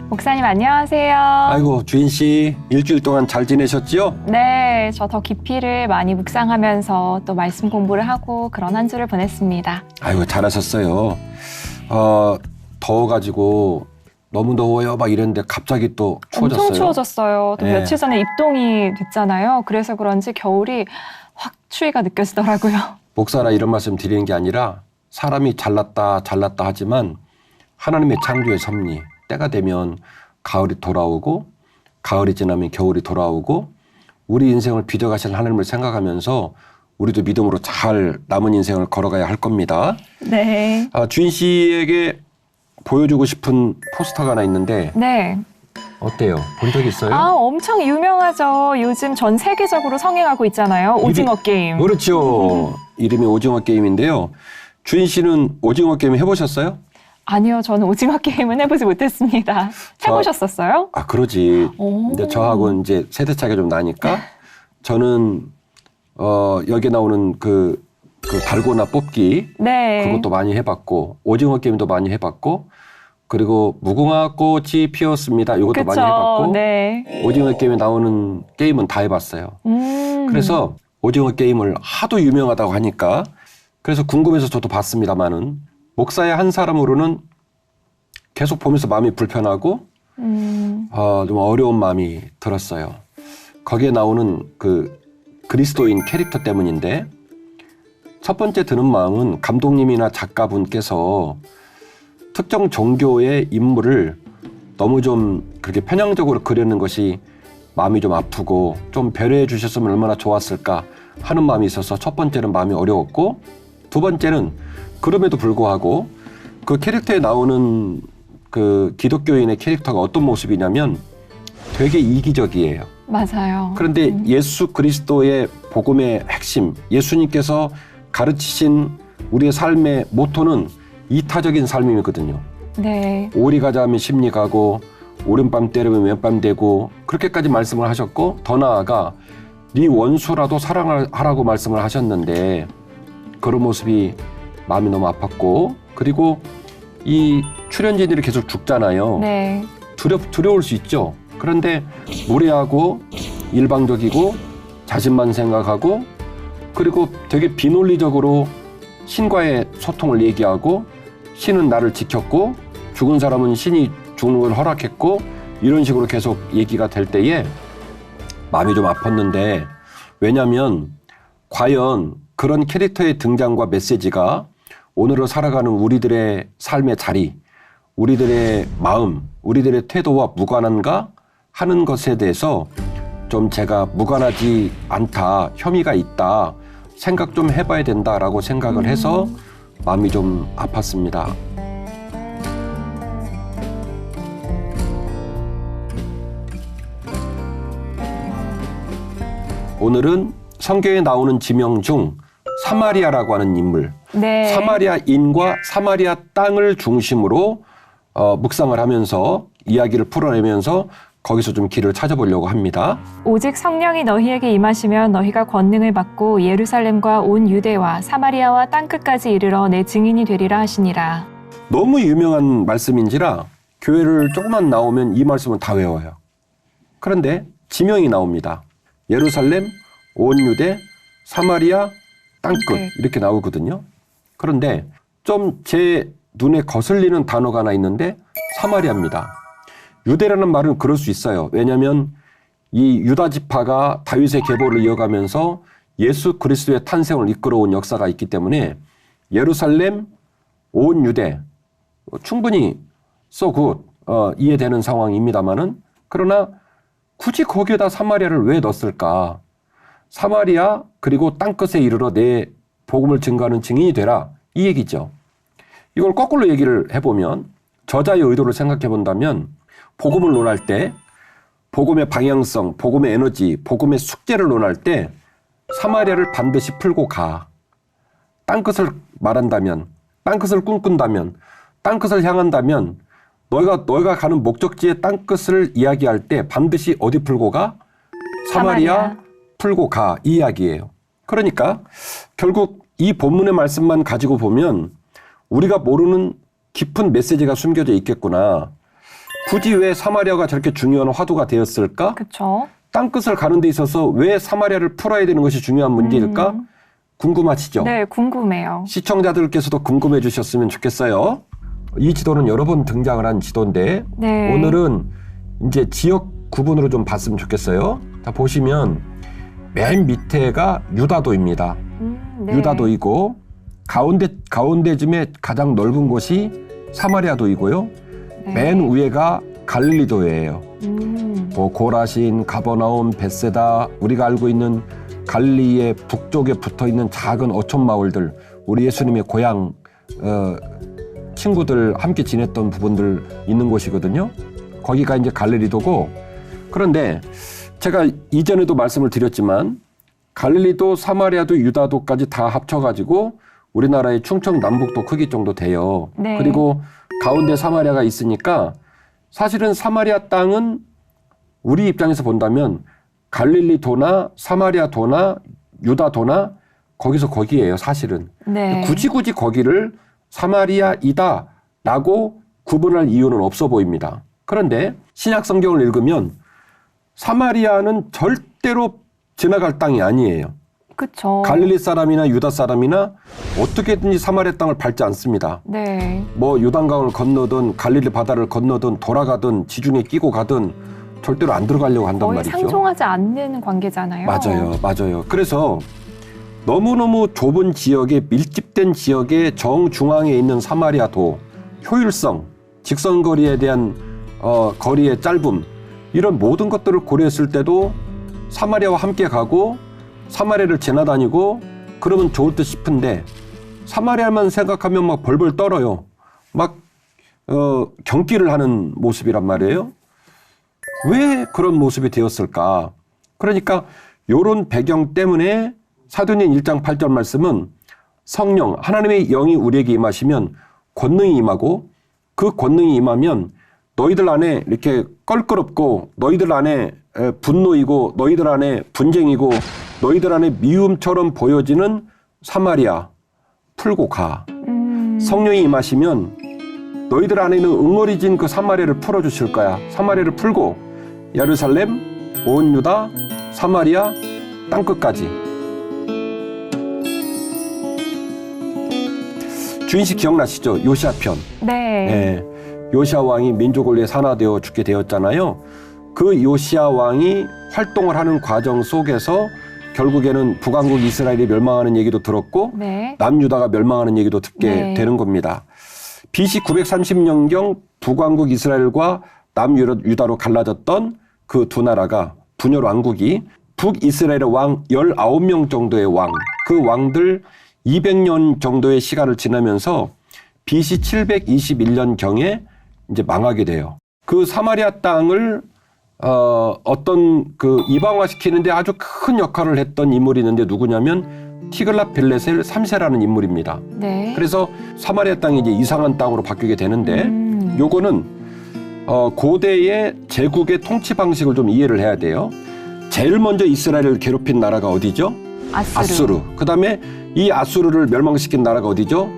목사님 안녕하세요. 아이고 주인 씨 일주일 동안 잘 지내셨지요? 네, 저 더 깊이를 많이 묵상하면서 또 말씀 공부를 하고 그런 한 주를 보냈습니다. 아이고 잘하셨어요. 더워가지고 너무 더워요 막 이랬는데 갑자기 또 추워졌어요. 엄청 추워졌어요. 또 네. 며칠 전에 입동이 됐잖아요. 그래서 그런지 겨울이 확 추위가 느껴지더라고요. 목사라 이런 말씀 드리는 게 아니라 사람이 잘났다 하지만 하나님의 창조의 섭리 때가 되면 가을이 돌아오고 가을이 지나면 겨울이 돌아오고 우리 인생을 빚어가신 하나님을 생각하면서 우리도 믿음으로 잘 남은 인생을 걸어가야 할 겁니다. 네. 주인 씨에게 보여주고 싶은 포스터가 하나 있는데 네. 어때요? 본 적 있어요? 엄청 유명하죠. 요즘 전 세계적으로 성행하고 있잖아요. 오징어 게임. 그렇죠. 이름이 오징어 게임인데요. 주인 씨는 오징어 게임 해보셨어요? 아니요, 저는 오징어 게임은 해보지 못했습니다. 해보셨었어요? 그러지. 오. 근데 저하고 이제 세대 차이가 좀 나니까 저는 여기 나오는 그 달고나 뽑기 네. 그것도 많이 해봤고 오징어 게임도 많이 해봤고 그리고 무궁화 꽃이 피었습니다. 이것도 많이 해봤고 네. 오징어 게임에 나오는 게임은 다 해봤어요. 그래서 오징어 게임을 하도 유명하다고 하니까 그래서 궁금해서 저도 봤습니다만은 목사의 한 사람으로는 계속 보면서 마음이 불편하고 좀 어려운 마음이 들었어요. 거기에 나오는 그 그리스도인 캐릭터 때문인데 첫 번째 드는 마음은 감독님이나 작가분께서 특정 종교의 인물을 너무 좀 그렇게 편향적으로 그리는 것이 마음이 좀 아프고 좀 배려해 주셨으면 얼마나 좋았을까 하는 마음이 있어서 첫 번째는 마음이 어려웠고 두 번째는 그럼에도 불구하고 그 캐릭터에 나오는 그 기독교인의 캐릭터가 어떤 모습이냐면 되게 이기적이에요. 맞아요. 그런데 예수 그리스도의 복음의 핵심, 예수님께서 가르치신 우리의 삶의 모토는 이타적인 삶이거든요. 네. 오리 가자 하면 심리 가고 오른밤 때리면 왼밤 되고 그렇게까지 말씀을 하셨고 더 나아가 네 원수라도 사랑하라고 말씀을 하셨는데 그런 모습이 마음이 너무 아팠고 그리고 이 출연진들이 계속 죽잖아요. 네. 두려울 수 있죠. 그런데 무례하고 일방적이고 자신만 생각하고 그리고 되게 비논리적으로 신과의 소통을 얘기하고 신은 나를 지켰고 죽은 사람은 신이 죽는 걸 허락했고 이런 식으로 계속 얘기가 될 때에 마음이 좀 아팠는데 왜냐하면 과연 그런 캐릭터의 등장과 메시지가 오늘을 살아가는 우리들의 삶의 자리, 우리들의 마음, 우리들의 태도와 무관한가 하는 것에 대해서 좀 제가 무관하지 않다, 혐의가 있다, 생각 좀 해봐야 된다라고 생각을 해서 마음이 좀 아팠습니다. 오늘은 성경에 나오는 지명 중 사마리아라고 하는 인물, 네. 사마리아인과 사마리아 땅을 중심으로 묵상을 하면서 이야기를 풀어내면서 거기서 좀 길을 찾아보려고 합니다. 오직 성령이 너희에게 임하시면 너희가 권능을 받고 예루살렘과 온 유대와 사마리아와 땅끝까지 이르러 내 증인이 되리라 하시니라. 너무 유명한 말씀인지라 교회를 조금만 나오면 이 말씀은 다 외워요. 그런데 지명이 나옵니다. 예루살렘, 온 유대, 사마리아, 땅끝 이렇게 나오거든요. 그런데 좀 제 눈에 거슬리는 단어가 하나 있는데 사마리아입니다. 유대라는 말은 그럴 수 있어요. 왜냐하면 이 유다 지파가 다윗의 계보를 이어가면서 예수 그리스도의 탄생을 이끌어온 역사가 있기 때문에 예루살렘, 온 유대 충분히 so good 이해되는 상황입니다만은 그러나 굳이 거기에다 사마리아를 왜 넣었을까? 사마리아 그리고 땅끝에 이르러 내 복음을 증거하는 증인이 되라 이 얘기죠. 이걸 거꾸로 얘기를 해보면 저자의 의도를 생각해 본다면 복음을 논할 때 복음의 방향성, 복음의 에너지, 복음의 숙제를 논할 때 사마리아를 반드시 풀고 가. 땅끝을 말한다면, 땅끝을 꿈꾼다면, 땅끝을 향한다면 너희가 가는 목적지의 땅끝을 이야기할 때 반드시 어디 풀고 가? 사마리아 풀고 가 이 이야기예요. 그러니까 결국 이 본문의 말씀만 가지고 보면 우리가 모르는 깊은 메시지가 숨겨져 있겠구나. 굳이 왜 사마리아가 저렇게 중요한 화두가 되었을까? 그렇죠. 땅끝을 가는 데 있어서 왜 사마리아를 풀어야 되는 것이 중요한 문제일까? 궁금하시죠? 네, 궁금해요. 시청자들께서도 궁금해 주셨으면 좋겠어요. 이 지도는 여러 번 등장을 한 지도인데 네. 오늘은 이제 지역 구분으로 좀 봤으면 좋겠어요. 자, 보시면 맨 밑에가 유다도입니다. 네. 유다도이고 가운데쯤에 가장 넓은 곳이 사마리아도이고요. 네. 맨 위에가 갈릴리도예요. 뭐 고라신, 가버나움, 벳세다, 우리가 알고 있는 갈릴리의 북쪽에 붙어있는 작은 어촌 마을들, 우리 예수님의 고향 친구들 함께 지냈던 부분들 있는 곳이거든요. 거기가 이제 갈릴리도고, 그런데 제가 이전에도 말씀을 드렸지만 갈릴리도, 사마리아도, 유다도까지 다 합쳐가지고 우리나라의 충청 남북도 크기 정도 돼요. 네. 그리고 가운데 사마리아가 있으니까 사실은 사마리아 땅은 우리 입장에서 본다면 갈릴리도나 사마리아도나 유다도나 거기서 거기예요, 사실은. 네. 굳이 거기를 사마리아이다라고 구분할 이유는 없어 보입니다. 그런데 신약 성경을 읽으면 사마리아는 절대로 지나갈 땅이 아니에요. 그렇죠. 갈릴리 사람이나 유다 사람이나 어떻게든지 사마리아 땅을 밟지 않습니다. 네. 뭐 요단강을 건너든 갈릴리 바다를 건너든 돌아가든 지중해 끼고 가든 절대로 안 들어가려고 한단 거의 말이죠. 상종하지 않는 관계잖아요. 맞아요. 그래서 너무너무 좁은 지역에 밀집된 지역의 정중앙에 있는 사마리아도 효율성, 직선거리에 대한 거리의 짧음, 이런 모든 것들을 고려했을 때도 사마리아와 함께 가고 사마리아를 지나다니고 그러면 좋을 듯 싶은데 사마리아만 생각하면 막 벌벌 떨어요. 막 경기를 하는 모습이란 말이에요. 왜 그런 모습이 되었을까? 그러니까 이런 배경 때문에 사도행전 1장 8절 말씀은 성령, 하나님의 영이 우리에게 임하시면 권능이 임하고 그 권능이 임하면 너희들 안에 이렇게 껄끄럽고 너희들 안에 분노이고 너희들 안에 분쟁이고 너희들 안에 미움처럼 보여지는 사마리아 풀고 가. 성령이 임하시면 너희들 안에 있는 응어리진 그 사마리아를 풀어주실 거야. 사마리아를 풀고 예루살렘, 온 유다, 사마리아, 땅끝까지. 주인식 기억나시죠? 요시아 편. 네. 요시아 왕이 민족을 위해 산화되어 죽게 되었잖아요. 그 요시아 왕이 활동을 하는 과정 속에서 결국에는 북왕국 이스라엘이 멸망하는 얘기도 들었고 네. 남유다가 멸망하는 얘기도 듣게 되는 겁니다. BC 930년경 북왕국 이스라엘과 남유다로 갈라졌던 그 두 나라가 분열 왕국이 북이스라엘의 왕 19명 정도의 왕, 그 왕들 200년 정도의 시간을 지나면서 BC 721년경에 이제 망하게 돼요. 그 사마리아 땅을 어떤 그 이방화시키는데 아주 큰 역할을 했던 인물이 있는데 누구냐면 티글랏 빌레셀 3세라는 인물입니다. 네. 그래서 사마리아 땅이 이제 이상한 땅으로 바뀌게 되는데 요거는 고대의 제국의 통치 방식을 좀 이해를 해야 돼요. 제일 먼저 이스라엘을 괴롭힌 나라가 어디죠? 아수르. 그다음에 이 아수르를 멸망시킨 나라가 어디죠?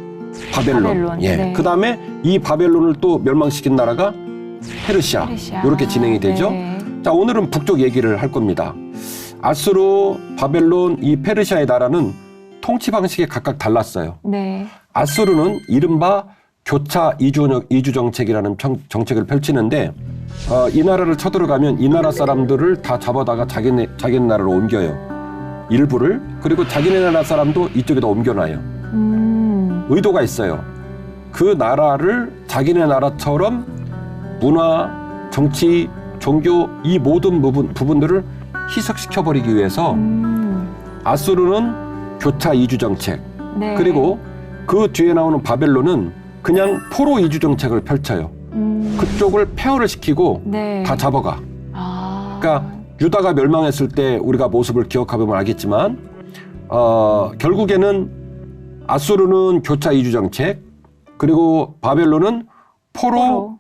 바벨론. 예. 네. 그다음에 이 바벨론을 또 멸망시킨 나라가 페르시아. 이렇게 진행이 되죠. 네. 자, 오늘은 북쪽 얘기를 할 겁니다. 아수르, 바벨론, 이 페르시아의 나라는 통치 방식이 각각 달랐어요. 네. 아수르는 이른바 교차 이주 정책이라는 정책을 펼치는데 이 나라를 쳐들어가면 이 나라 사람들을 다 잡아다가 자기네 나라로 옮겨요. 일부를. 그리고 자기네 나라 사람도 이쪽에다 옮겨놔요. 의도가 있어요. 그 나라를 자기네 나라처럼 문화, 정치, 종교 이 모든 부분들을 희석시켜버리기 위해서 아수르는 교차 이주 정책, 네. 그리고 그 뒤에 나오는 바벨론은 그냥 포로 이주 정책을 펼쳐요. 그쪽을 폐허를 시키고 네. 다 잡아가. 아. 그러니까 유다가 멸망했을 때 우리가 모습을 기억해보면 알겠지만 결국에는 아수르는 교차 이주 정책, 그리고 바벨론은 포로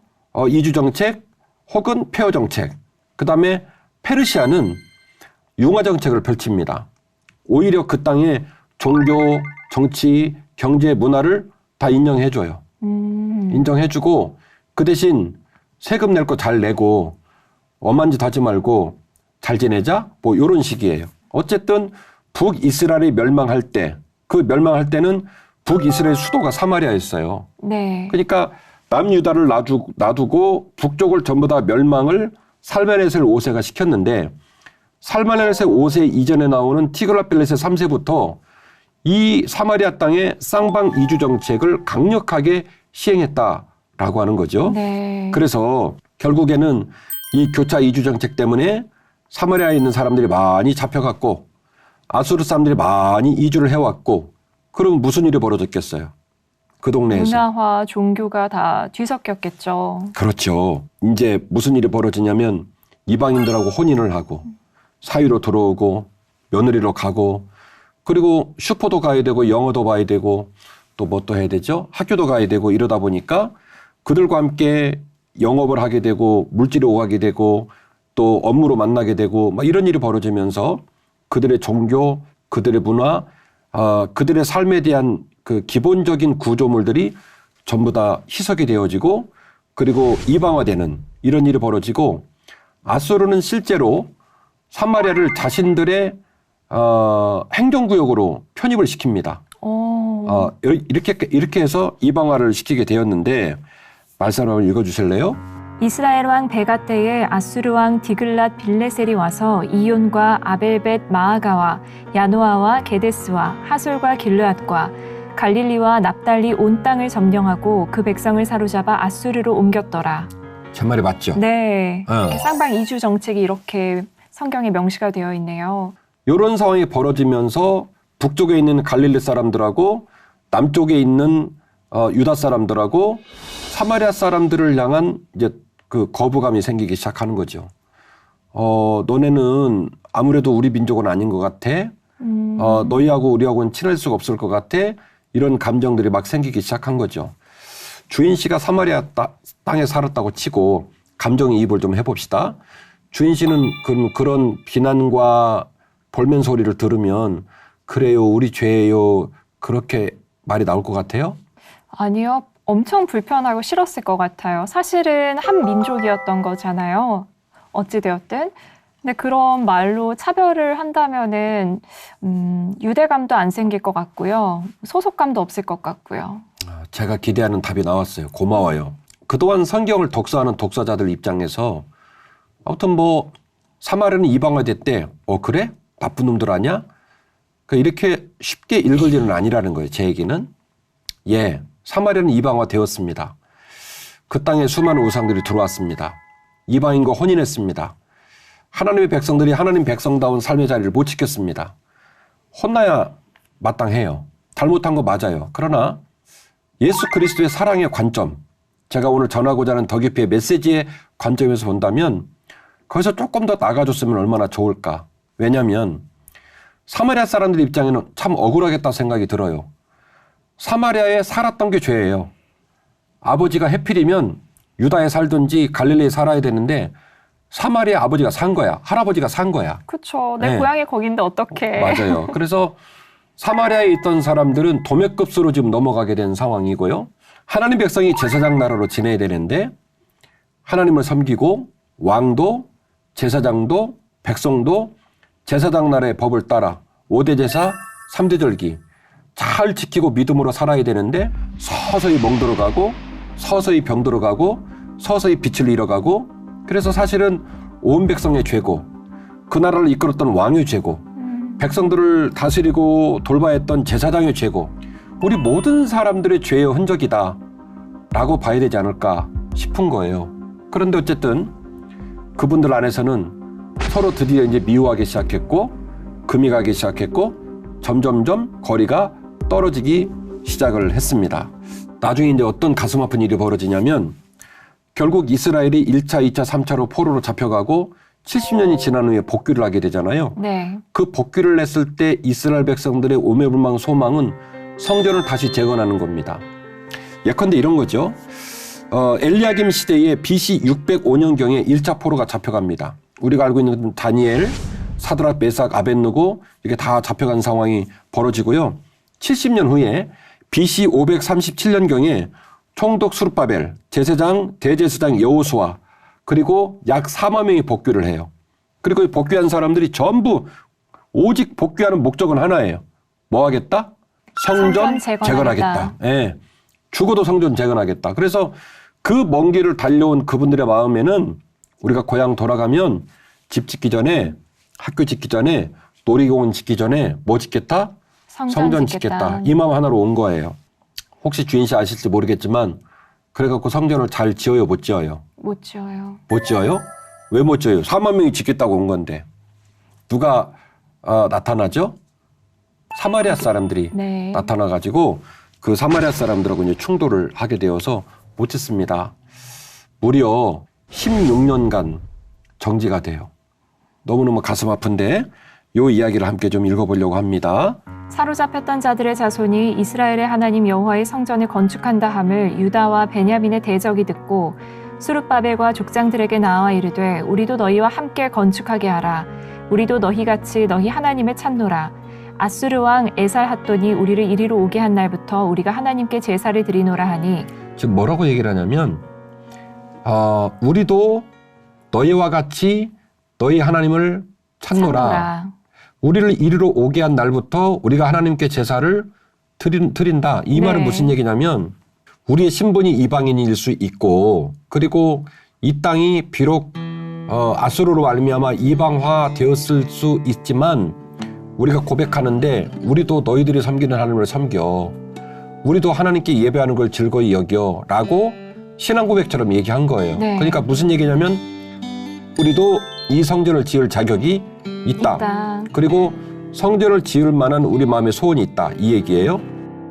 이주 정책 혹은 폐허 정책, 그 다음에 페르시아는 융화 정책을 펼칩니다. 오히려 그 땅에 종교, 정치, 경제, 문화를 다 인정해줘요. 인정해주고 그 대신 세금 낼 거 잘 내고 엄한 짓 하지 말고 잘 지내자? 뭐 이런 식이에요. 어쨌든 북이스라엘이 멸망할 때, 그 멸망할 때는 북이스라엘 수도가 사마리아였어요. 네. 그러니까 남유다를 놔두고 북쪽을 전부 다 멸망을 살메네세 5세가 시켰는데 살메네세 5세 이전에 나오는 티글라필레세 3세부터 이 사마리아 땅의 쌍방 이주 정책을 강력하게 시행했다라고 하는 거죠. 네. 그래서 결국에는 이 교차 이주 정책 때문에 사마리아에 있는 사람들이 많이 잡혀갔고 아수르 사람들이 많이 이주를 해왔고 그럼 무슨 일이 벌어졌겠어요? 그 동네에서. 문화와 종교가 다 뒤섞였겠죠. 그렇죠. 이제 무슨 일이 벌어지냐면 이방인들하고 혼인을 하고 사위로 들어오고 며느리로 가고 그리고 슈퍼도 가야 되고 영어도 봐야 되고 또 뭐 또 해야 되죠? 학교도 가야 되고 이러다 보니까 그들과 함께 영업을 하게 되고 물질이 오가게 되고 또 업무로 만나게 되고 막 이런 일이 벌어지면서 그들의 종교, 그들의 문화, 그들의 삶에 대한 그 기본적인 구조물들이 전부 다 희석이 되어지고 그리고 이방화되는 이런 일이 벌어지고 아수르는 실제로 사마리아를 자신들의 행정구역으로 편입을 시킵니다. 이렇게 해서 이방화를 시키게 되었는데 말씀 한번 읽어주실래요? 이스라엘 왕 베가 때에 아수르 왕 디글랏 빌레셀이 와서 이온과 아벨벳 마아가와 야노아와 게데스와 하솔과 길르앗과 갈릴리와 납달리 온 땅을 점령하고 그 백성을 사로잡아 아수르로 옮겼더라. 제 말이 맞죠? 네. 쌍방 이주 정책이 이렇게 성경에 명시가 되어 있네요. 이런 상황이 벌어지면서 북쪽에 있는 갈릴리 사람들하고 남쪽에 있는 유다 사람들하고 사마리아 사람들을 향한 이제 그 거부감이 생기기 시작하는 거죠. 너네는 아무래도 우리 민족은 아닌 것 같아. 너희하고 우리하고는 친할 수가 없을 것 같아. 이런 감정들이 막 생기기 시작한 거죠. 주인 씨가 사마리아 땅에 살았다고 치고 감정이입을 좀 해봅시다. 주인 씨는 그런 비난과 볼멘 소리를 들으면 그래요, 우리 죄예요. 그렇게 말이 나올 것 같아요? 아니요. 엄청 불편하고 싫었을 것 같아요. 사실은 한 민족이었던 거잖아요. 어찌되었든. 근데 그런 말로 차별을 한다면은 유대감도 안 생길 것 같고요. 소속감도 없을 것 같고요. 제가 기대하는 답이 나왔어요. 고마워요. 그동안 성경을 독서하는 독서자들 입장에서 아무튼 뭐 사마리아는 이방화됐대. 그래? 나쁜 놈들 아니야? 이렇게 쉽게 읽을 일은 아니라는 거예요. 제 얘기는. 예, 사마리아는 이방화되었습니다. 그 땅에 수많은 우상들이 들어왔습니다. 이방인과 혼인했습니다. 하나님의 백성들이 하나님 백성다운 삶의 자리를 못 지켰습니다. 혼나야 마땅해요. 잘못한 거 맞아요. 그러나 예수 그리스도의 사랑의 관점, 제가 오늘 전하고자 하는 더 깊이의 메시지의 관점에서 본다면 거기서 조금 더 나가줬으면 얼마나 좋을까. 왜냐하면 사마리아 사람들 입장에는 참 억울하겠다 생각이 들어요. 사마리아에 살았던 게 죄예요. 아버지가 해필이면 유다에 살든지 갈릴리에 살아야 되는데 사마리아 아버지가 산 거야. 할아버지가 산 거야. 그렇죠. 내 고향이 거긴데 어떡해. 맞아요. 그래서 사마리아에 있던 사람들은 도매급수로 지금 넘어가게 된 상황이고요. 하나님 백성이 제사장 나라로 지내야 되는데 하나님을 섬기고 왕도 제사장도 백성도 제사장 나라의 법을 따라 5대 제사 3대 절기 잘 지키고 믿음으로 살아야 되는데 서서히 멍들어가고 서서히 병들어가고 서서히 빛을 잃어가고 그래서 사실은 온 백성의 죄고 그 나라를 이끌었던 왕의 죄고 백성들을 다스리고 돌봐야 했던 제사장의 죄고 우리 모든 사람들의 죄의 흔적이다 라고 봐야 되지 않을까 싶은 거예요. 그런데 어쨌든 그분들 안에서는 서로 드디어 이제 미워하기 시작했고 금이 가기 시작했고 점점점 거리가 떨어지기 시작을 했습니다. 나중에 이제 어떤 가슴 아픈 일이 벌어지냐면 결국 이스라엘이 1차, 2차, 3차로 포로로 잡혀가고 70년이 지난 후에 복귀를 하게 되잖아요. 네. 그 복귀를 했을 때 이스라엘 백성들의 오매불망 소망은 성전을 다시 재건하는 겁니다. 예컨대 이런 거죠. 엘리야김 시대에 BC 605년경에 1차 포로가 잡혀갑니다. 우리가 알고 있는 다니엘, 사드락, 메삭, 아벳느고 이게 다 잡혀간 상황이 벌어지고요. 70년 후에 BC 537년경에 총독 수르바벨, 제사장, 대제사장 여호수아, 그리고 약 4만 명이 복귀를 해요. 그리고 이 복귀한 사람들이 전부 오직 복귀하는 목적은 하나예요. 뭐 하겠다? 성전 재건하겠다. 예. 죽어도 성전 재건하겠다. 그래서 그 먼 길을 달려온 그분들의 마음에는 우리가 고향 돌아가면 집 짓기 전에, 학교 짓기 전에, 놀이공원 짓기 전에 뭐 짓겠다? 성전 짓겠다. 이 마음 하나로 온 거예요. 혹시 주인 씨 아실지 모르겠지만 그래갖고 성전을 잘 지어요, 못 지어요? 못 지어요. 못 지어요? 왜 못 지어요? 4만 명이 짓겠다고 온 건데. 누가 나타나죠? 사마리아 사람들이 네. 나타나가지고 그 사마리아 사람들하고 이제 충돌을 하게 되어서 못 짓습니다. 무려 16년간 정지가 돼요. 너무너무 가슴 아픈데 이 이야기를 함께 좀 읽어보려고 합니다. 사로잡혔던 자들의 자손이 이스라엘의 하나님 여호와의 성전을 건축한다 함을 유다와 베냐민의 대적이 듣고 수룹바벨과 족장들에게 나와 이르되 우리도 너희와 함께 건축하게 하라. 우리도 너희같이 너희 하나님을 찾노라. 아수르 왕 에살핫돈이 우리를 이리로 오게 한 날부터 우리가 하나님께 제사를 드리노라 하니. 지금 뭐라고 얘기를 하냐면 우리도 너희와 같이 너희 하나님을 찾노라. 우리를 이리로 오게 한 날부터 우리가 하나님께 제사를 드린다. 이 말은 무슨 얘기냐면 우리의 신분이 이방인일 수 있고 그리고 이 땅이 비록 아수르로 말미암아 이방화 되었을 수 있지만 우리가 고백하는데 우리도 너희들이 섬기는 하나님을 섬겨. 우리도 하나님께 예배하는 걸 즐거이 여겨 라고 신앙 고백처럼 얘기한 거예요. 네. 그러니까 무슨 얘기냐면 우리도 이 성전을 지을 자격이 있다. 그리고 성전을 지을 만한 우리 마음의 소원이 있다. 이 얘기예요.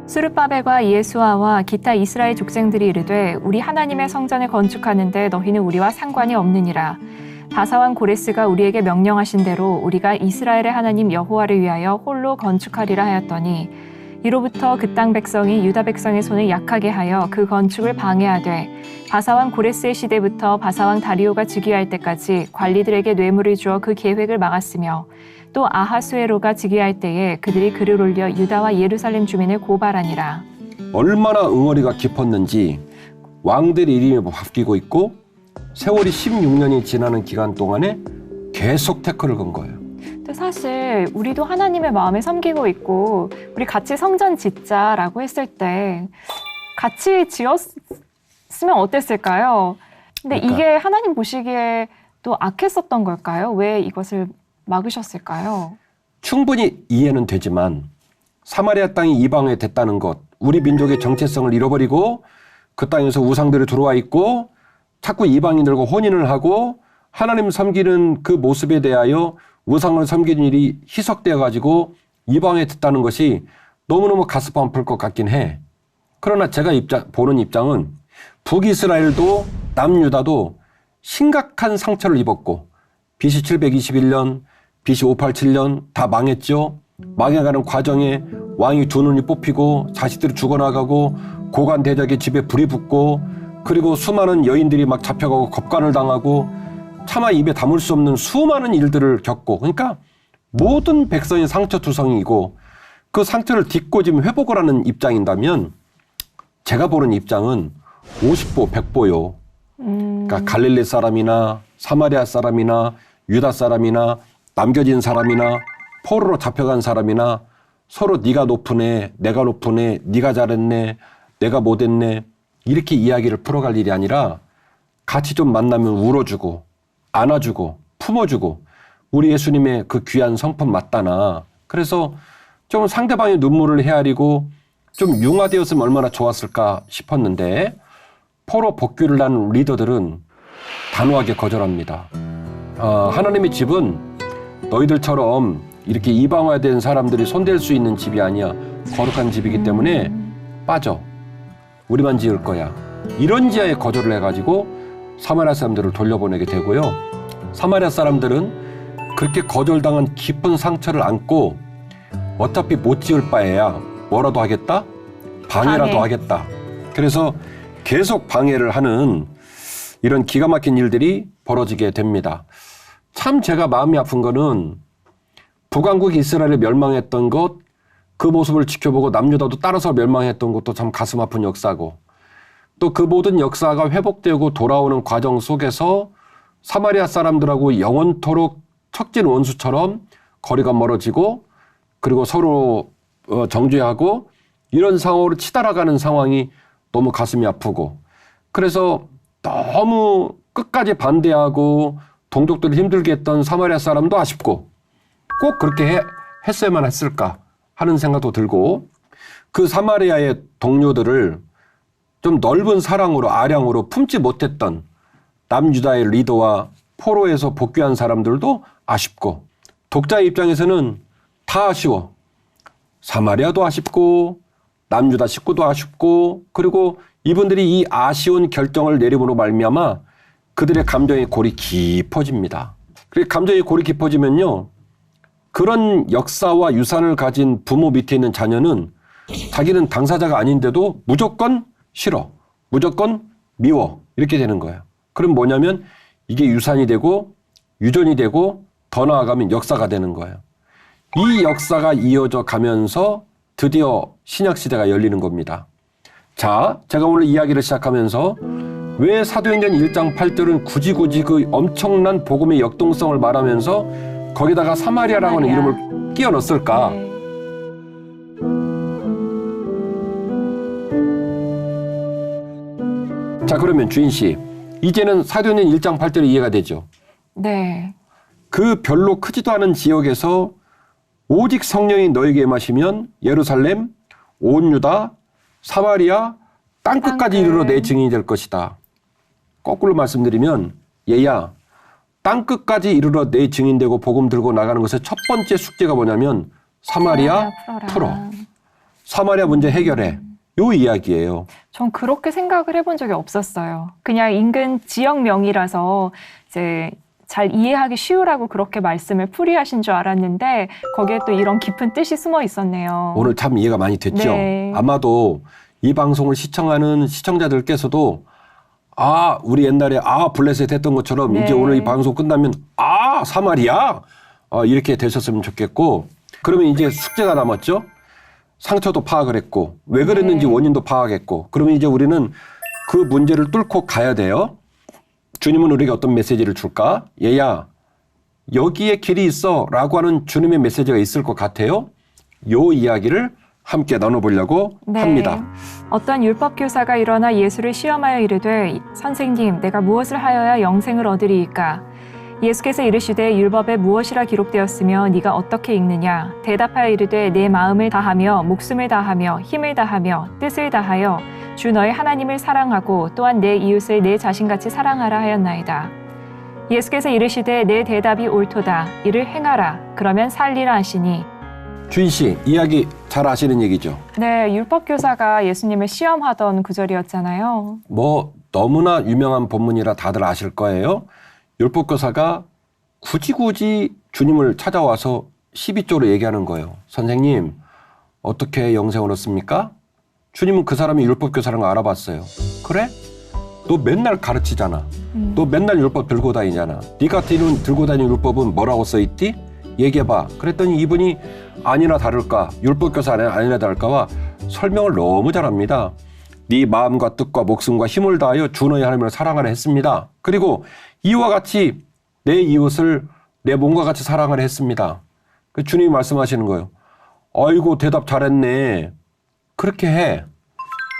수르바벨과 이에수아와 기타 이스라엘 족장들이 이르되 우리 하나님의 성전을 건축하는데 너희는 우리와 상관이 없느니라. 바사왕 고레스가 우리에게 명령하신 대로 우리가 이스라엘의 하나님 여호와를 위하여 홀로 건축하리라 하였더니 이로부터 그 땅 백성이 유다 백성의 손을 약하게 하여 그 건축을 방해하되 바사왕 고레스의 시대부터 바사왕 다리오가 즉위할 때까지 관리들에게 뇌물을 주어 그 계획을 막았으며 또 아하수에로가 즉위할 때에 그들이 글을 올려 유다와 예루살렘 주민을 고발하니라. 얼마나 응어리가 깊었는지 왕들의 이름이 바뀌고 있고 세월이 16년이 지나는 기간 동안에 계속 태클을 건 거예요. 근데 사실 우리도 하나님의 마음에 섬기고 있고 우리 같이 성전 짓자라고 했을 때 같이 지었으면 어땠을까요? 근데 그러니까. 이게 하나님 보시기에 또 악했었던 걸까요? 왜 이것을 막으셨을까요? 충분히 이해는 되지만 사마리아 땅이 이방에 됐다는 것, 우리 민족의 정체성을 잃어버리고 그 땅에서 우상들이 들어와 있고 자꾸 이방인들과 혼인을 하고 하나님 섬기는 그 모습에 대하여 우상을 섬기는 일이 희석되어 가지고 이방에 됐다는 것이 너무너무 가슴 아플 것 같긴 해. 그러나 제가 보는 입장은 북이스라엘도 남유다도 심각한 상처를 입었고 BC 721년, BC 587년 다 망했죠. 망해가는 과정에 왕이 두 눈이 뽑히고 자식들이 죽어나가고 고관 대적의 집에 불이 붙고 그리고 수많은 여인들이 막 잡혀가고 겁간을 당하고 차마 입에 담을 수 없는 수많은 일들을 겪고 그러니까 모든 백성이 상처투성이고 그 상처를 딛고 지금 회복을 하는 입장인다면 제가 보는 입장은 50보 100보요. 그러니까 갈릴리 사람이나 사마리아 사람이나 유다 사람이나 남겨진 사람이나 포로로 잡혀간 사람이나 서로 네가 높으네 내가 높으네 네가 잘했네 내가 못했네 이렇게 이야기를 풀어갈 일이 아니라 같이 좀 만나면 울어주고 안아주고 품어주고 우리 예수님의 그 귀한 성품 맞다나 그래서 좀 상대방의 눈물을 헤아리고 좀 융화되었으면 얼마나 좋았을까 싶었는데 포로 복귀를 한 리더들은 단호하게 거절합니다. 하나님의 집은 너희들처럼 이렇게 이방화된 사람들이 손댈 수 있는 집이 아니야. 거룩한 집이기 때문에 빠져. 우리만 지을 거야. 이런 지하에 거절을 해가지고 사마리아 사람들을 돌려보내게 되고요. 사마리아 사람들은 그렇게 거절당한 깊은 상처를 안고 어차피 못 지을 바에야 뭐라도 하겠다? 방해라도 하겠다. 그래서 계속 방해를 하는 이런 기가 막힌 일들이 벌어지게 됩니다. 참 제가 마음이 아픈 거는 북왕국 이스라엘이 멸망했던 것, 그 모습을 지켜보고 남유다도 따라서 멸망했던 것도 참 가슴 아픈 역사고 또 그 모든 역사가 회복되고 돌아오는 과정 속에서 사마리아 사람들하고 영원토록 척진 원수처럼 거리가 멀어지고 그리고 서로 정죄하고 이런 상황으로 치달아가는 상황이 너무 가슴이 아프고 그래서 너무 끝까지 반대하고 동족들을 힘들게 했던 사마리아 사람도 아쉽고 꼭 그렇게 했어야만 했을까 하는 생각도 들고 그 사마리아의 동료들을 좀 넓은 사랑으로 아량으로 품지 못했던 남유다의 리더와 포로에서 복귀한 사람들도 아쉽고 독자의 입장에서는 다 아쉬워. 사마리아도 아쉽고 남유다 식구도 아쉽고 그리고 이분들이 이 아쉬운 결정을 내림으로 말미암아 그들의 감정의 골이 깊어집니다. 그리고 감정의 골이 깊어지면요. 그런 역사와 유산을 가진 부모 밑에 있는 자녀는 자기는 당사자가 아닌데도 무조건 싫어. 무조건 미워. 이렇게 되는 거예요. 그럼 뭐냐면 이게 유산이 되고 유전이 되고 더 나아가면 역사가 되는 거예요. 이 역사가 이어져 가면서 드디어 신약시대가 열리는 겁니다. 자, 제가 오늘 이야기를 시작하면서 왜 사도행전 1장 8절은 굳이 그 엄청난 복음의 역동성을 말하면서 거기다가 사마리아라는 이름을 끼워 넣었을까? 네. 자, 그러면 주인 씨, 이제는 사도행전 1장 8절이 이해가 되죠? 네. 그 별로 크지도 않은 지역에서 오직 성령이 너에게 임하시면 예루살렘, 온 유다, 사마리아, 땅끝까지 이르러 내 증인이 될 것이다. 거꾸로 말씀드리면 얘야, 땅끝까지 이르러 내 증인되고 복음 들고 나가는 것의 첫 번째 숙제가 뭐냐면 사마리아 풀어. 사마리아 문제 해결해. 요 이야기예요. 전 그렇게 생각을 해본 적이 없었어요. 그냥 인근 지역명이라서 이제 잘 이해하기 쉬우라고 그렇게 말씀을 풀이하신 줄 알았는데 거기에 또 이런 깊은 뜻이 숨어 있었네요. 오늘 참 이해가 많이 됐죠? 네. 아마도 이 방송을 시청하는 시청자들께서도 아, 우리 옛날에 블레셋 했던 것처럼 네. 이제 오늘 이 방송 끝나면 사마리아? 이렇게 되셨으면 좋겠고 그러면 이제 숙제가 남았죠? 상처도 파악을 했고 왜 그랬는지 네. 원인도 파악했고 그러면 이제 우리는 그 문제를 뚫고 가야 돼요. 주님은 우리에게 어떤 메시지를 줄까? 얘야, 여기에 길이 있어 라고 하는 주님의 메시지가 있을 것 같아요. 요 이야기를 함께 나눠보려고 네. 합니다. 어떤 율법교사가 일어나 예수를 시험하여 이르되 선생님 내가 무엇을 하여야 영생을 얻으리이까? 예수께서 이르시되 율법에 무엇이라 기록되었으며 네가 어떻게 읽느냐? 대답하여 이르되 내 마음을 다하며 목숨을 다하며 힘을 다하며 뜻을 다하여 주 너의 하나님을 사랑하고 또한 내 이웃을 내 자신같이 사랑하라 하였나이다. 예수께서 이르시되 내 대답이 옳도다. 이를 행하라. 그러면 살리라 하시니. 주인 씨, 이야기 잘 아시는 얘기죠? 네, 율법교사가 예수님을 시험하던 구절이었잖아요. 뭐 너무나 유명한 본문이라 다들 아실 거예요. 율법교사가 굳이 주님을 찾아와서 12조로 얘기하는 거예요. 선생님, 어떻게 영생을 얻습니까? 주님은 그 사람이 율법교사라는 거 알아봤어요. 그래? 너 맨날 가르치잖아. 너 맨날 율법 들고 다니잖아. 네가 들고 다니는 율법은 뭐라고 써있디? 얘기해봐. 그랬더니 이분이 아니나 다를까, 율법교사 아니나 다를까와 설명을 너무 잘합니다. 네 마음과 뜻과 목숨과 힘을 다하여 주 너의 하나님을 사랑하라 했습니다. 그리고 이와 같이 내 이웃을 내 몸과 같이 사랑하라 했습니다. 그 주님이 말씀하시는 거예요. 아이고 대답 잘했네. 그렇게 해.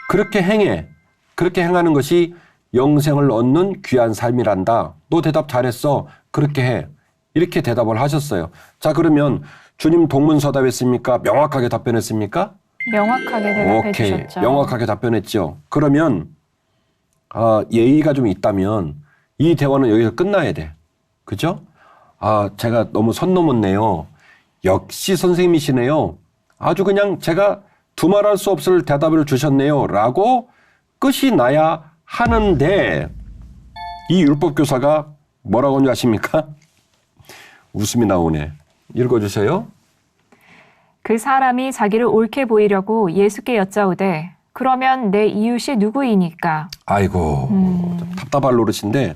그렇게 행해. 그렇게 행하는 것이 영생을 얻는 귀한 삶이란다. 너 대답 잘했어. 그렇게 해. 이렇게 대답을 하셨어요. 자, 그러면 주님 동문서답했습니까? 명확하게 답변했습니까? 명확하게 대답해 오케이. 주셨죠. 명확하게 답변했죠. 그러면 예의가 좀 있다면 이 대화는 여기서 끝나야 돼. 그죠? 제가 너무 선 넘었네요. 역시 선생님이시네요. 아주 그냥 제가 두말할 수 없을 대답을 주셨네요. 라고 끝이 나야 하는데 이 율법교사가 뭐라고 하는지 아십니까? 웃음이 나오네. 읽어주세요. 그 사람이 자기를 옳게 보이려고 예수께 여짜오되 그러면 내 이웃이 누구이니까? 아이고 좀 답답할 노릇인데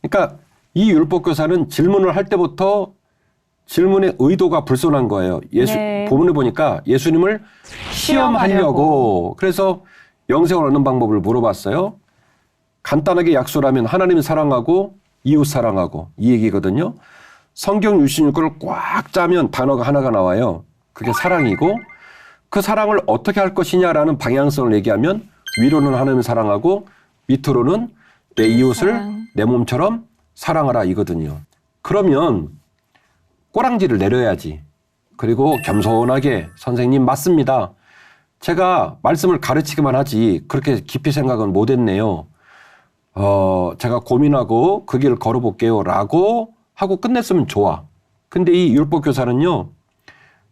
그러니까 이 율법교사는 질문을 할 때부터 질문의 의도가 불손한 거예요. 네. 본문에 보니까 예수님을 시험하려고. 그래서 영생을 얻는 방법을 물어봤어요. 간단하게 약속하면 하나님을 사랑하고 이웃 사랑하고 이 얘기거든요. 성경 66권을 꽉 짜면 단어가 하나가 나와요. 그게 사랑이고 그 사랑을 어떻게 할 것이냐라는 방향성을 얘기하면 위로는 하나님을 사랑하고 밑으로는 내 이웃을 내 몸처럼 사랑하라 이거든요. 그러면 꼬랑지를 내려야지. 그리고 겸손하게 선생님 맞습니다. 제가 말씀을 가르치기만 하지 그렇게 깊이 생각은 못했네요. 제가 고민하고 그 길을 걸어볼게요 라고 하고 끝냈으면 좋아. 근데 이 율법 교사는요.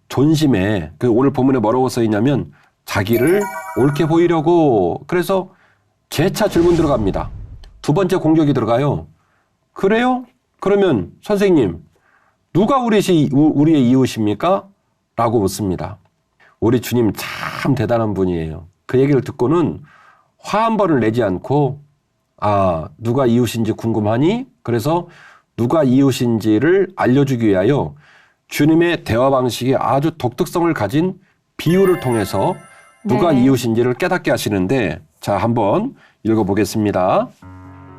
존심에 오늘 본문에 뭐라고 써 있냐면 자기를 옳게 보이려고 그래서 재차 질문 들어갑니다. 두 번째 공격이 들어가요. 그래요? 그러면 선생님 누가 우리의 이웃입니까? 라고 묻습니다. 우리 주님 참 대단한 분이에요. 그 얘기를 듣고는 화 한 번을 내지 않고 누가 이웃인지 궁금하니? 그래서 누가 이웃인지를 알려주기 위하여 주님의 대화 방식이 아주 독특성을 가진 비유를 통해서 누가 이웃인지를 깨닫게 하시는데 자 한번 읽어보겠습니다.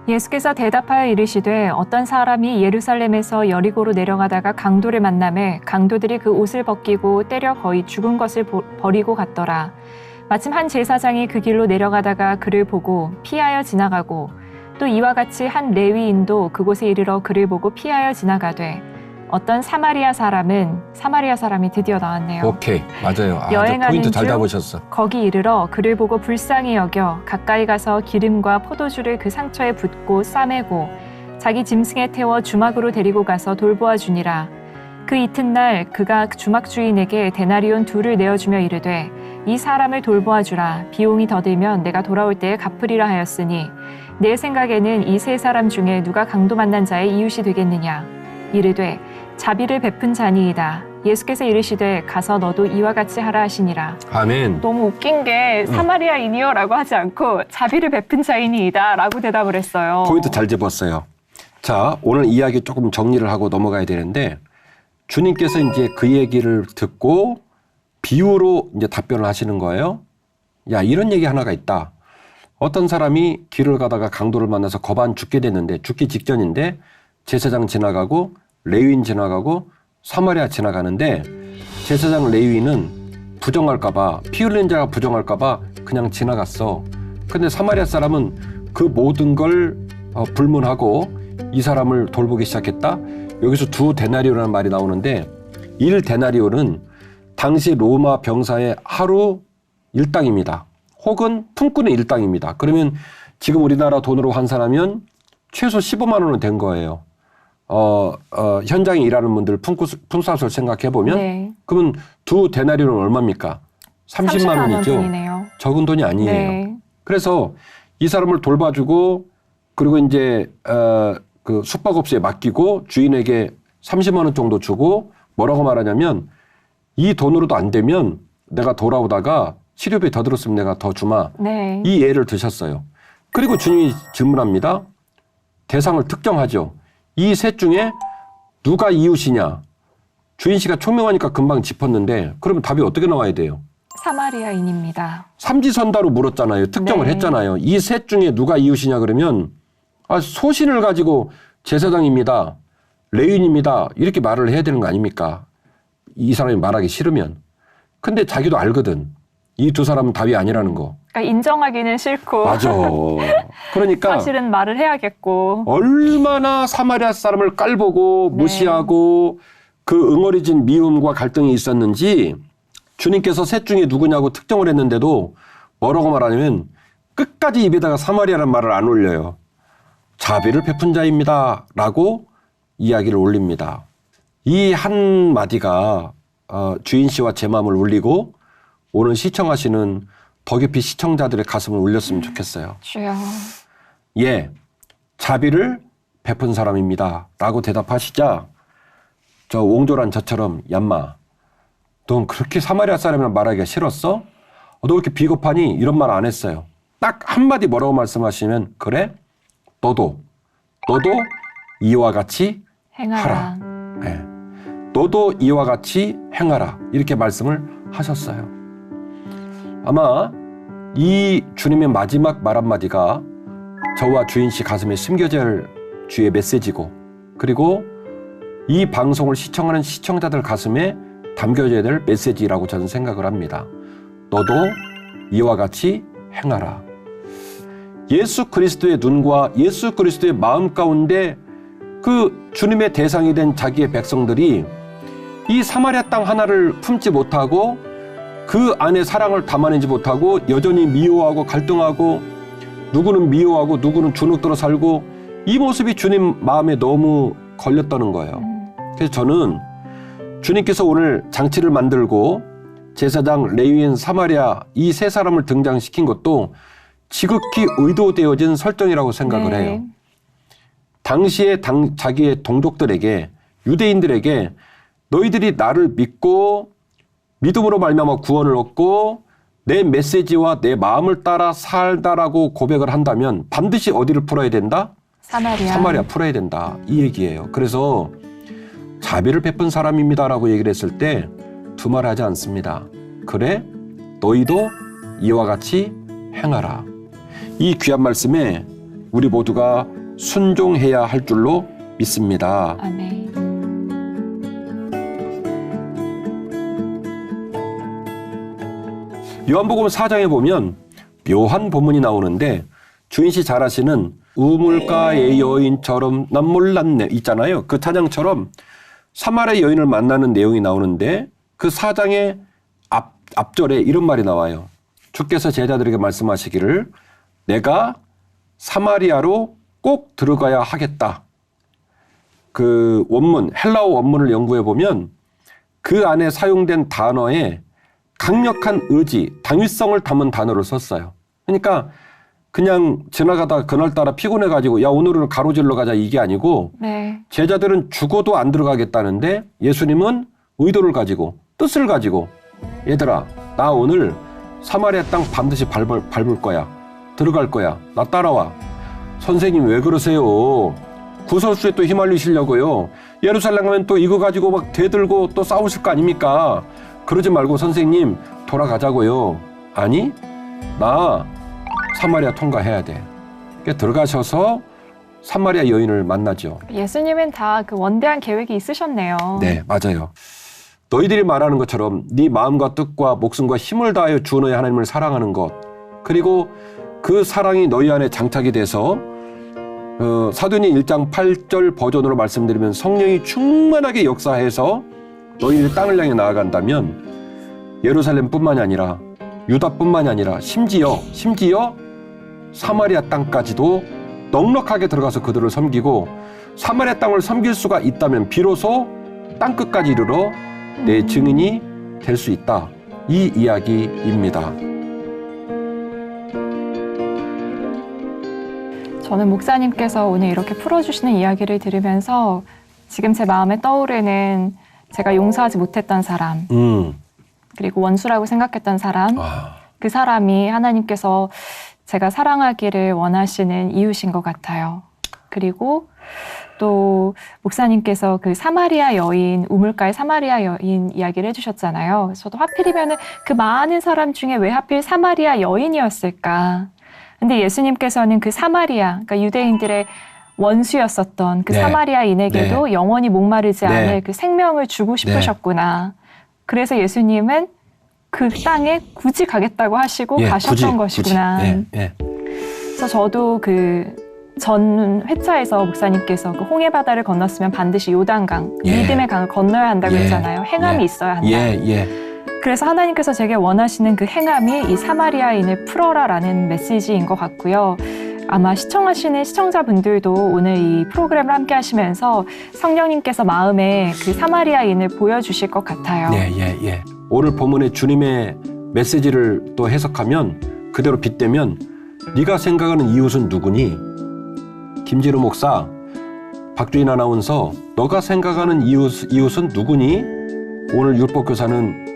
예수께서 대답하여 이르시되 어떤 사람이 예루살렘에서 여리고로 내려가다가 강도를 만나매 강도들이 그 옷을 벗기고 때려 거의 죽은 것을 버리고 갔더라. 마침 한 제사장이 그 길로 내려가다가 그를 보고 피하여 지나가고 또 이와 같이 한 레위인도 그곳에 이르러 그를 보고 피하여 지나가되 어떤 사마리아 사람이 드디어 나왔네요. 오케이 맞아요. 여행하는 포인트 잘 중 잡으셨어. 거기 이르러 그를 보고 불쌍히 여겨 가까이 가서 기름과 포도주를 그 상처에 붓고 싸매고 자기 짐승에 태워 주막으로 데리고 가서 돌보아 주니라. 그 이튿날 그가 주막 주인에게 데나리온 2를 내어주며 이르되 이 사람을 돌보아 주라. 비용이 더 들면 내가 돌아올 때에 갚으리라 하였으니 내 생각에는 이 3사람 중에 누가 강도 만난 자의 이웃이 되겠느냐. 이르되 자비를 베푼 자니이다. 예수께서 이르시되 가서 너도 이와 같이 하라 하시니라. 아멘. 너무 웃긴 게 사마리아인이요라고 하지 않고 자비를 베푼 자이니이다라고 대답을 했어요. 포인트 잘 잡았어요. 자 오늘 이야기 조금 정리를 하고 넘어가야 되는데 주님께서 이제 그 얘기를 듣고 비유로 이제 답변을 하시는 거예요. 야 이런 얘기 하나가 있다. 어떤 사람이 길을 가다가 강도를 만나서 거반 죽게 됐는데 죽기 직전인데 제사장 지나가고 레위인 지나가고 사마리아 지나가는데 제사장 레위인은 부정할까봐 피 흘린 자가 부정할까봐 그냥 지나갔어. 근데 사마리아 사람은 그 모든 걸 불문하고 이 사람을 돌보기 시작했다. 여기서 2 데나리오라는 말이 나오는데 1 데나리오는 당시 로마 병사의 하루 일당입니다. 혹은 품꾼의 일당입니다. 그러면 지금 우리나라 돈으로 환산하면 최소 15만 원은 된 거예요. 현장에 일하는 분들 품삯을 생각해보면 그러면 2 데나리오는 얼마입니까? 30만 원이죠. 돈이네요. 적은 돈이 아니에요. 네. 그래서 이 사람을 돌봐주고 그리고 이제 그 숙박업소에 맡기고 주인에게 30만 원 정도 주고 뭐라고 말하냐면 이 돈으로도 안 되면 내가 돌아오다가 치료비 더 들었으면 내가 더 주마. 네. 이 예를 드셨어요. 그리고 주님이 질문합니다. 대상을 특정하죠. 이 셋 중에 누가 이웃이냐. 주인 씨가 총명하니까 금방 짚었는데 그러면 답이 어떻게 나와야 돼요? 사마리아인입니다. 삼지선다로 물었잖아요. 특정을 했잖아요. 이 셋 중에 누가 이웃이냐 그러면 소신을 가지고 제사장입니다. 레위인입니다. 이렇게 말을 해야 되는 거 아닙니까? 이 사람이 말하기 싫으면. 근데 자기도 알거든. 이 2 사람은 답이 아니라는 거. 그러니까 인정하기는 싫고. 맞아. 그러니까 사실은 말을 해야겠고. 얼마나 사마리아 사람을 깔보고 무시하고 그 응어리진 미움과 갈등이 있었는지 주님께서 셋 중에 누구냐고 특정을 했는데도 뭐라고 말하냐면 끝까지 입에다가 사마리아라는 말을 안 올려요. 자비를 베푼 자입니다. 라고 이야기를 올립니다. 이 한마디가 주인 씨와 제 마음을 울리고 오늘 시청하시는 더 깊이 시청자들의 가슴을 울렸으면 좋겠어요. 주여. 예, 자비를 베푼 사람입니다. 라고 대답하시자 저 옹졸한 저처럼 얌마 넌 그렇게 사마리아 사람이랑 말하기가 싫었어? 너 왜 이렇게 비겁하니? 이런 말 안 했어요. 딱 한마디 뭐라고 말씀하시면 그래? 너도 이와 같이 하라. 네. 너도 이와 같이 행하라. 이렇게 말씀을 하셨어요. 아마 이 주님의 마지막 말 한마디가 저와 주인 씨 가슴에 심겨져야 할 주의 메시지고, 그리고 이 방송을 시청하는 시청자들 가슴에 담겨져야 될 메시지라고 저는 생각을 합니다. 너도 이와 같이 행하라. 예수 그리스도의 눈과 예수 그리스도의 마음 가운데 그 주님의 대상이 된 자기의 백성들이 이 사마리아 땅 하나를 품지 못하고 그 안에 사랑을 담아내지 못하고 여전히 미워하고 갈등하고 누구는 미워하고 누구는 주눅들어 살고 이 모습이 주님 마음에 너무 걸렸다는 거예요. 그래서 저는 주님께서 오늘 장치를 만들고 제사장, 레위인, 사마리아 이 세 사람을 등장시킨 것도 지극히 의도되어진 설정이라고 생각을 해요. 당시에 자기의 동족들에게, 유대인들에게 너희들이 나를 믿고 믿음으로 말미암아 구원을 얻고 내 메시지와 내 마음을 따라 살다라고 고백을 한다면 반드시 어디를 풀어야 된다? 사마리아 풀어야 된다. 이 얘기예요. 그래서 자비를 베푼 사람입니다라고 얘기를 했을 때 두말하지 않습니다. 그래, 너희도 이와 같이 행하라. 이 귀한 말씀에 우리 모두가 순종해야 할 줄로 믿습니다. 아멘. 요한복음 4장에 보면 묘한 본문이 나오는데 주인 씨 잘 아시는 우물가의 여인처럼 난 몰랐네 있잖아요. 그 찬양처럼 사마리아 여인을 만나는 내용이 나오는데 그 4장의 앞절에 이런 말이 나와요. 주께서 제자들에게 말씀하시기를 내가 사마리아로 꼭 들어가야 하겠다. 그 원문, 헬라어 원문을 연구해 보면 그 안에 사용된 단어에 강력한 의지, 당위성을 담은 단어를 썼어요. 그러니까 그냥 지나가다 그날따라 피곤해가지고 야 오늘은 가로질러 가자 이게 아니고 네. 제자들은 죽어도 안 들어가겠다는데 예수님은 의도를 가지고 뜻을 가지고 얘들아 나 오늘 사마리아 땅 반드시 밟을 거야. 들어갈 거야. 나 따라와. 선생님 왜 그러세요? 구설수에 또 휘말리시려고요. 예루살렘 가면 또 이거 가지고 막 대들고 또 싸우실 거 아닙니까? 그러지 말고 선생님 돌아가자고요. 아니 나 사마리아 통과해야 돼. 그러니까 들어가셔서 사마리아 여인을 만나죠. 예수님은 다 그 원대한 계획이 있으셨네요. 네, 맞아요. 너희들이 말하는 것처럼 네 마음과 뜻과 목숨과 힘을 다하여 주 너희 하나님을 사랑하는 것, 그리고 그 사랑이 너희 안에 장착이 돼서 사도행전 1장 8절 버전으로 말씀드리면 성령이 충만하게 역사해서 너희들이 땅을 향해 나아간다면 예루살렘뿐만이 아니라 유다뿐만이 아니라 심지어 사마리아 땅까지도 넉넉하게 들어가서 그들을 섬기고 사마리아 땅을 섬길 수가 있다면 비로소 땅끝까지 이르러 내 증인이 될 수 있다. 이 이야기입니다. 저는 목사님께서 오늘 이렇게 풀어주시는 이야기를 들으면서 지금 제 마음에 떠오르는 제가 용서하지 못했던 사람, 그리고 원수라고 생각했던 사람, 그 사람이 하나님께서 제가 사랑하기를 원하시는 이유신 것 같아요. 그리고 또 목사님께서 그 사마리아 여인, 우물가의 사마리아 여인 이야기를 해주셨잖아요. 저도 하필이면 그 많은 사람 중에 왜 하필 사마리아 여인이었을까? 근데 예수님께서는 그 사마리아, 그러니까 유대인들의 원수였었던 그 사마리아인에게도 영원히 목마르지 않을 그 생명을 주고 싶으셨구나. 그래서 예수님은 그 땅에 굳이 가겠다고 하시고 가셨던 것이구나. 그래서 저도 그 전 회차에서 목사님께서 그 홍해 바다를 건넜으면 반드시 요단강, 믿음의 강을 건너야 한다고 했잖아요. 행함이 있어야 한다. 그래서 하나님께서 제게 원하시는 그 행함이 이 사마리아인을 풀어라라는 메시지인 것 같고요. 아마 시청하시는 시청자분들도 오늘 이 프로그램을 함께 하시면서 성령님께서 마음에 그 사마리아인을 보여주실 것 같아요. 오늘 본문의 주님의 메시지를 또 해석하면 그대로 빗대면 네가 생각하는 이웃은 누구니? 김진우 목사, 박주인 아나운서, 너가 생각하는 이웃은 누구니? 오늘 율법교사는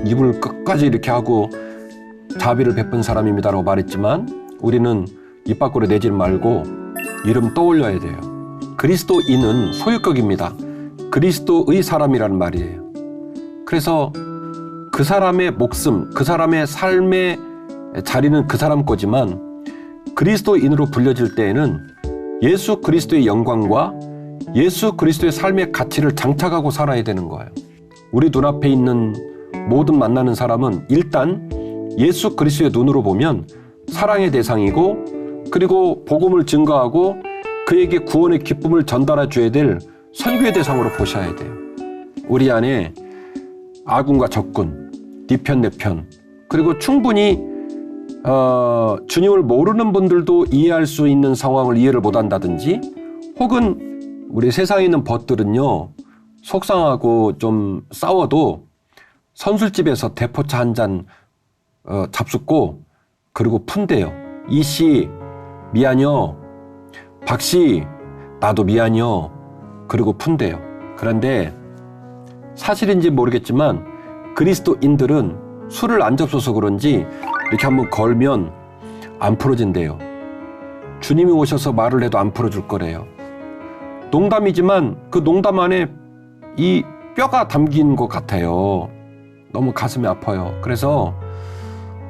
입을 끝까지 이렇게 하고 자비를 베푼 사람입니다라고 말했지만 우리는 입 밖으로 내지 말고 이름 떠올려야 돼요. 그리스도인은 소유격입니다. 그리스도의 사람이라는 말이에요. 그래서 그 사람의 목숨, 그 사람의 삶의 자리는 그 사람 거지만 그리스도인으로 불려질 때에는 예수 그리스도의 영광과 예수 그리스도의 삶의 가치를 장착하고 살아야 되는 거예요. 우리 눈앞에 있는 모든 만나는 사람은 일단 예수 그리스도의 눈으로 보면 사랑의 대상이고, 그리고 복음을 증거하고 그에게 구원의 기쁨을 전달해 줘야 될 선교의 대상으로 보셔야 돼요. 우리 안에 아군과 적군, 네 편 내 편, 그리고 충분히 주님을 모르는 분들도 이해할 수 있는 상황을 이해를 못한다든지, 혹은 우리 세상에 있는 벗들은요, 속상하고 좀 싸워도 선술집에서 대포차 한 잔 잡숫고 그리고 푼대요. 이씨 미안요, 박씨 나도 미안요, 그리고 푼대요. 그런데 사실인지 모르겠지만 그리스도인들은 술을 안 접숴서 그런지 이렇게 한번 걸면 안 풀어진대요. 주님이 오셔서 말을 해도 안 풀어줄 거래요. 농담이지만 그 농담 안에 이 뼈가 담긴 것 같아요. 너무 가슴이 아파요. 그래서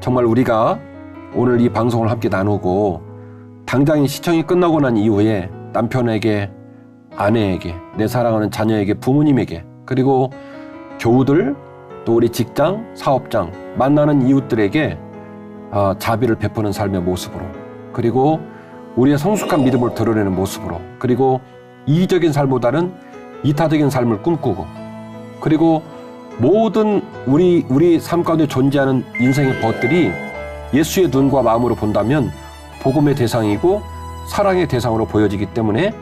정말 우리가 오늘 이 방송을 함께 나누고 당장 시청이 끝나고 난 이후에 남편에게, 아내에게, 내 사랑하는 자녀에게, 부모님에게, 그리고 교우들, 또 우리 직장, 사업장, 만나는 이웃들에게 자비를 베푸는 삶의 모습으로, 그리고 우리의 성숙한 믿음을 드러내는 모습으로, 그리고 이기적인 삶보다는 이타적인 삶을 꿈꾸고, 그리고 모든 우리 삶 가운데 존재하는 인생의 벗들이 예수의 눈과 마음으로 본다면 복음의 대상이고 사랑의 대상으로 보여지기 때문에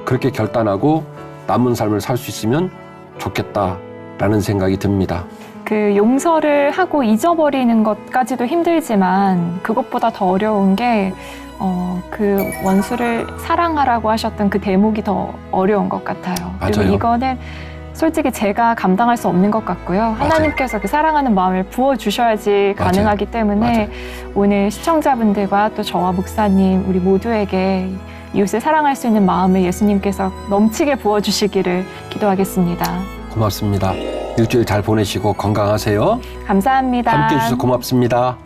그렇게 결단하고 남은 삶을 살 수 있으면 좋겠다라는 생각이 듭니다. 그 용서를 하고 잊어버리는 것까지도 힘들지만 그것보다 더 어려운 게 그 원수를 사랑하라고 하셨던 그 대목이 더 어려운 것 같아요. 맞아요. 그리고 이거는 솔직히 제가 감당할 수 없는 것 같고요. 하나님께서 그 사랑하는 마음을 부어주셔야지 맞아요. 가능하기 때문에 맞아요. 오늘 시청자분들과 또 저와 목사님, 우리 모두에게 이웃을 사랑할 수 있는 마음을 예수님께서 넘치게 부어주시기를 기도하겠습니다. 고맙습니다. 일주일 잘 보내시고 건강하세요. 감사합니다. 함께해 주셔서 고맙습니다.